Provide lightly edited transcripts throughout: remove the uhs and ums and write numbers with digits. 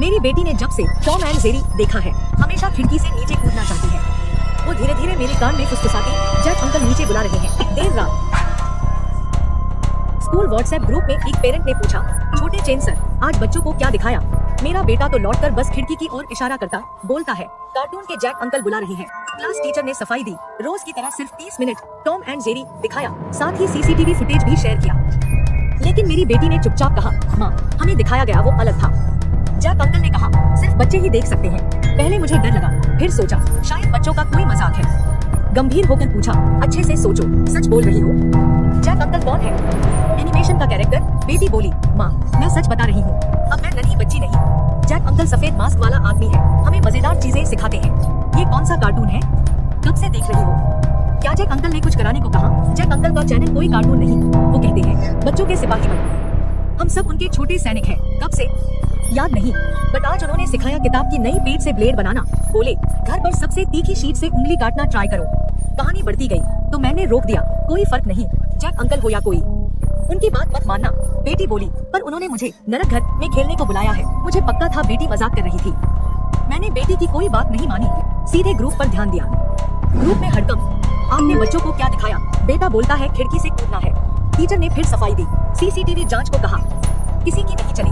मेरी बेटी ने जब से टॉम एंड जेरी देखा है, हमेशा खिड़की से नीचे कूदना चाहती है। वो धीरे धीरे मेरे कान में फुसफुसाती, जैक अंकल नीचे बुला रहे हैं। देर रात स्कूल व्हाट्सएप ग्रुप में एक पेरेंट ने पूछा, छोटे चेन सर, आज बच्चों को क्या दिखाया? मेरा बेटा तो लौटकर बस खिड़की की ओर इशारा करता बोलता है, कार्टून के जैक अंकल बुला रहे हैं। क्लास टीचर ने सफाई दी, रोज की तरह सिर्फ 30 मिनट टॉम एंड जेरी दिखाया, साथ ही सीसीटीवी फुटेज भी शेयर किया। लेकिन मेरी बेटी ने चुपचाप कहा, माँ, हमें दिखाया गया वो अलग था। जैक अंकल ने कहा, सिर्फ बच्चे ही देख सकते हैं। पहले मुझे डर लगा, फिर सोचा शायद बच्चों का कोई मजाक है। गंभीर होकर पूछा, अच्छे से सोचो, सच बोल रही हो? जैक अंकल कौन है? एनिमेशन का कैरेक्टर। बेटी बोली, माँ, मैं सच बता रही हूँ, अब मैं नन्ही बच्ची नहीं। जैक अंकल सफेद मास्क वाला आदमी है, हमें मजेदार चीजें सिखाते हैं। ये कौन सा कार्टून है? कब से देख रही हो? क्या जैक अंकल ने कुछ कराने को कहा? जैक अंकल का चैनल कोई कार्टून नहीं, वो कहते हैं बच्चों के सिपाही बनो। हम सब उनके छोटे सैनिक हैं। कब से? याद नहीं, बट आज उन्होंने सिखाया किताब की नई पेज से ब्लेड बनाना। बोले, घर पर सबसे तीखी शीट से उंगली काटना ट्राई करो। कहानी बढ़ती गई तो मैंने रोक दिया, कोई फर्क नहीं, जैक अंकल हो या कोई, उनकी बात मत मानना। बेटी बोली, पर उन्होंने मुझे नरक घर में खेलने को बुलाया है। मुझे पक्का था बेटी मजाक कर रही थी। मैंने बेटी की कोई बात नहीं मानी, सीधे ग्रुप पर ध्यान दिया। ग्रुप में हड़कंप, आपने बच्चों को क्या दिखाया? बेटा बोलता है खिड़की से कूदना है। टीचर ने फिर सफाई दी, सीसीटीवी जांच को कहा, किसी की नहीं चली।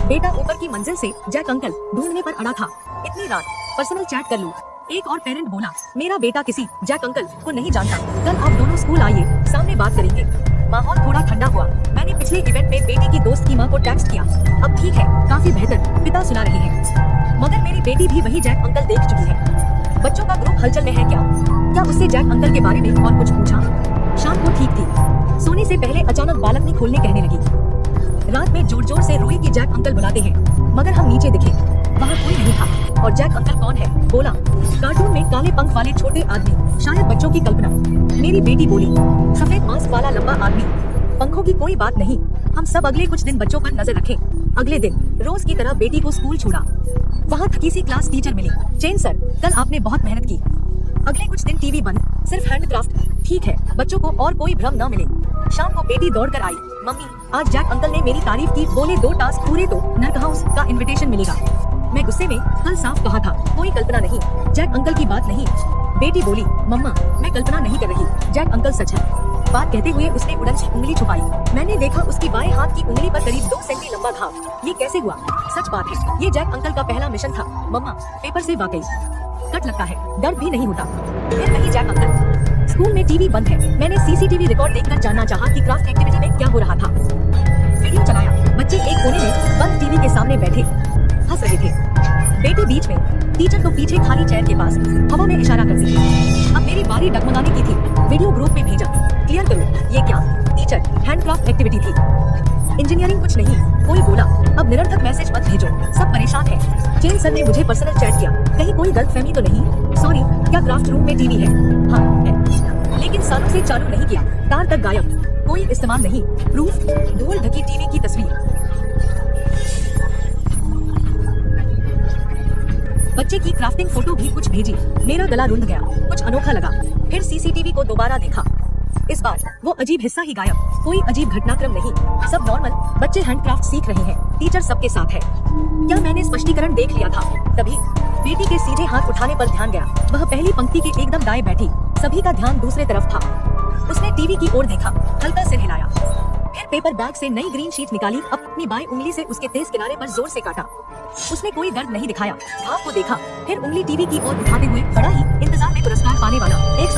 बेटा ऊपर की मंजिल से जैक अंकल ढूंढने पर अड़ा था। इतनी रात पर्सनल चैट कर लूं। एक और पेरेंट बोला, मेरा बेटा किसी जैक अंकल को नहीं जानता। कल आप दोनों स्कूल आइए, सामने बात करेंगे। माहौल थोड़ा ठंडा हुआ। मैंने पिछले इवेंट में बेटी की दोस्त की माँ को टेक्स्ट किया, अब ठीक है, काफी बेहतर, पिता सुना रहे हैं। मगर मेरी बेटी भी वही जैक अंकल देख चुकी है। बच्चों का ग्रुप हलचल में है क्या उससे जैक अंकल के बारे में और कुछ पूछा? शाम को ठीक थी, सोने से पहले अचानक बालकनी खोलने कहने लगी। रात में जोर जोर से रोई कि जैक अंकल बुलाते हैं, मगर हम नीचे दिखे, वहाँ कोई नहीं था। और जैक अंकल कौन है? बोला, कार्टून में काले पंख वाले छोटे आदमी, शायद बच्चों की कल्पना। मेरी बेटी बोली, सफेद मास्क वाला लंबा आदमी, पंखों की कोई बात नहीं। हम सब अगले कुछ दिन बच्चों पर नजर रखें। अगले दिन रोज की तरह बेटी को स्कूल छोड़ा। वहाँ थकी सी क्लास टीचर मिली, चेन सर, कल आपने बहुत मेहनत की। अगले कुछ दिन टीवी बंद, सिर्फ हैंडक्राफ्ट। ठीक है, बच्चों को और कोई भ्रम न मिले। शाम को बेटी दौड़कर आई, मम्मी, आज जैक अंकल ने मेरी तारीफ की, बोले 2 टास्क पूरे तो नर्क हाउस का इनविटेशन मिलेगा। मैं गुस्से में, कल साफ कहा था, कोई कल्पना नहीं, जैक अंकल की बात नहीं। बेटी बोली, मम्मा, मैं कल्पना नहीं कर रही, जैक अंकल सच है। बात कहते हुए उसने उड़न सी उंगली छुपाई। मैंने देखा उसकी बाएं हाथ की उंगली पर करीब 2 सेंटी लंबा घाव। ये कैसे हुआ? सच बात है, ये जैक अंकल का पहला मिशन था। मम्मा, पेपर से वाकई कट लगता है, दर्द भी नहीं होता। फिर नहीं जैक अंकल। स्कूल में टीवी बंद है। मैंने सीसीटीवी रिकॉर्ड देखकर जानना चाहा कि क्राफ्ट एक्टिविटी में क्या हो रहा था। वीडियो चलाया, बच्चे एक कोने में बंद टीवी के सामने बैठे हंस रहे थे, बेटी बीच में, टीचर तो पीछे खाली चेयर के पास हवा में इशारा करती थी। अब मेरी बारी डगमगाने की थी। वीडियो ग्रुप में भेजा, क्लियर करो, ये क्या? टीचर, हैंडक्राफ्ट एक्टिविटी थी, इंजीनियरिंग कुछ नहीं। कोई बोला, अब निरर्थक मैसेज मत भेजो, सब परेशान है। चेन सर ने मुझे पर्सनल चैट किया, कहीं कोई गलतफहमी तो नहीं? सॉरी, क्या क्राफ्ट रूम में टीवी है? हाँ है, लेकिन सालों से चालू नहीं किया, तार तक गायब, कोई इस्तेमाल नहीं। प्रूफ, धूल ढकी टीवी की तस्वीर। बच्चे की क्राफ्टिंग फोटो भी कुछ भेजी। मेरा गला रुंध गया, कुछ अनोखा लगा। फिर सीसीटीवी को दोबारा देखा, इस बार वो अजीब हिस्सा ही गायब, कोई अजीब घटनाक्रम नहीं, सब नॉर्मल। बच्चे हैंडक्राफ्ट सीख रहे हैं, टीचर सबके साथ है। क्या मैंने स्पष्टीकरण देख लिया था? तभी बेटी के सीधे हाथ उठाने पर ध्यान गया। वह पहली पंक्ति के एकदम दाएं बैठी, सभी का ध्यान दूसरे तरफ था। उसने टीवी की ओर देखा, हल्का सिर हिलाया, फिर पेपर बैग से नई ग्रीन शीट निकाली, अपनी बाएं उंगली से उसके तेज किनारे पर जोर से काटा। उसने कोई दर्द नहीं दिखाया, घाव को देखा, फिर उंगली टीवी की ओर उठाते हुए बड़ा ही इंतजार में पुरस्कार पाने वाला एक